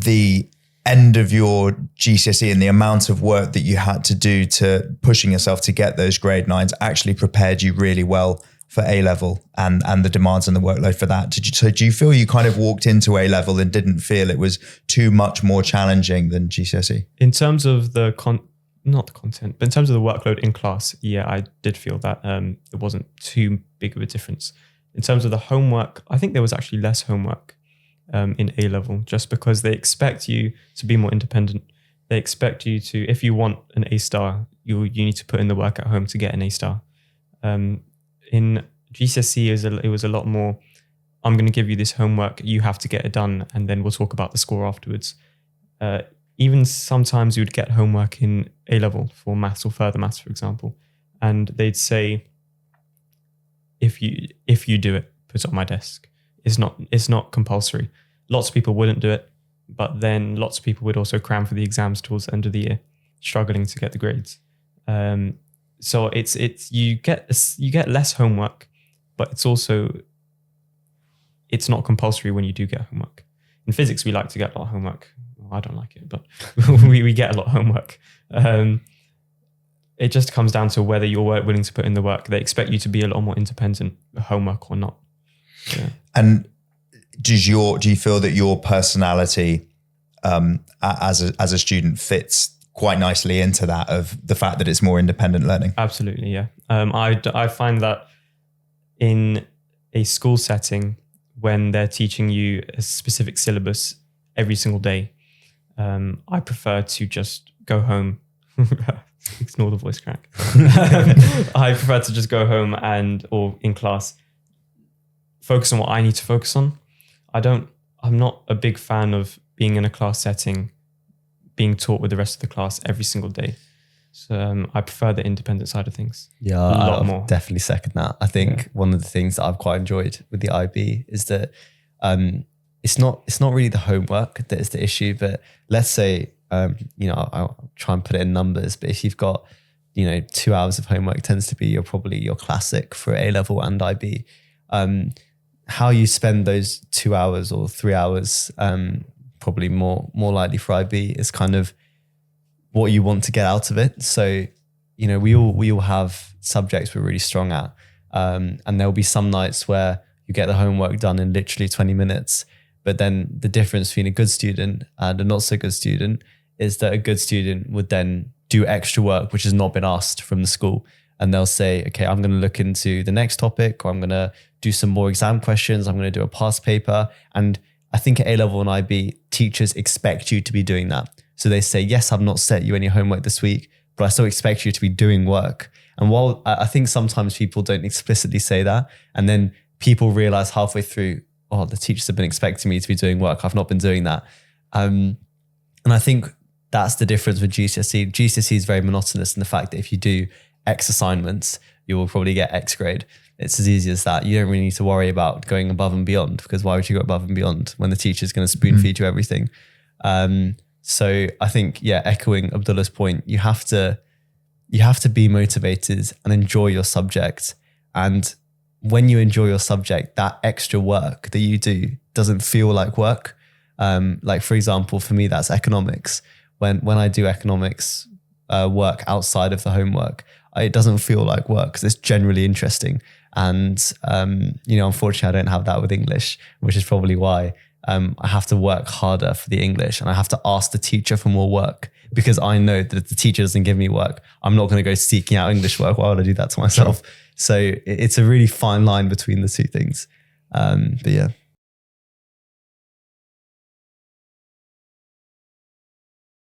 the end of your GCSE and the amount of work that you had to do to pushing yourself to get those grade 9s actually prepared you really well for A-level and the demands and the workload for that? Do you feel you kind of walked into A-level and didn't feel it was too much more challenging than GCSE? In terms of not the content, but in terms of the workload in class, yeah, I did feel that it wasn't too big of a difference. In terms of the homework, I think there was actually less homework in A-level, just because they expect you to be more independent. They expect you to, if you want an A-star, you need to put in the work at home to get an A-star. In GCSE, it was a lot more, I'm going to give you this homework, you have to get it done, and then we'll talk about the score afterwards. Even sometimes you would get homework in A-level for maths or further maths, for example, and they'd say, if you do it, put it on my desk. It's not compulsory. Lots of people wouldn't do it, but then lots of people would also cram for the exams towards the end of the year, struggling to get the grades. So you get less homework, but it's not compulsory when you do get homework. In physics, we like to get a lot of homework. Well, I don't like it, but we get a lot of homework. It just comes down to whether you're willing to put in the work. They expect you to be a lot more independent, homework or not. Yeah. And do you feel that your personality as a student fits quite nicely into that, of the fact that it's more independent learning? Absolutely, yeah. I find that in a school setting, when they're teaching you a specific syllabus every single day, I prefer to just go home. Ignore the voice crack. I prefer to just go home or in class, focus on what I need to focus on. I'm not a big fan of being in a class setting, being taught with the rest of the class every single day. So I prefer the independent side of things. Yeah, a lot more. Definitely second that. I think one of the things that I've quite enjoyed with the IB is that it's not really the homework that is the issue, but let's say, I'll try and put it in numbers, but if you've got, 2 hours of homework tends to be your classic for A-level and IB. How you spend those 2 hours or 3 hours, probably more likely for IB, is kind of what you want to get out of it. So, we all have subjects we're really strong at. And there'll be some nights where you get the homework done in literally 20 minutes. But then the difference between a good student and a not so good student is that a good student would then do extra work, which has not been asked from the school. And they'll say, okay, I'm going to look into the next topic, or I'm going to do some more exam questions. I'm going to do a past paper. And I think at A-level and IB, teachers expect you to be doing that. So they say, yes, I've not set you any homework this week, but I still expect you to be doing work. And while I think sometimes people don't explicitly say that, and then people realize halfway through, oh, the teachers have been expecting me to be doing work. I've not been doing that. And I think that's the difference with GCSE. GCSE is very monotonous in the fact that if you do X assignments, you will probably get X grade. It's as easy as that. You don't really need to worry about going above and beyond, because why would you go above and beyond when the teacher's going to spoon feed you everything? So I think, echoing Abdullah's point, you have to be motivated and enjoy your subject. And when you enjoy your subject, that extra work that you do doesn't feel like work. Like, for example, for me, that's economics. When I do economics work outside of the homework, it doesn't feel like work because it's generally interesting. And, unfortunately, I don't have that with English, which is probably why I have to work harder for the English, and I have to ask the teacher for more work, because I know that if the teacher doesn't give me work, I'm not going to go seeking out English work. Why would I do that to myself? Sure. So it's a really fine line between the two things. But yeah.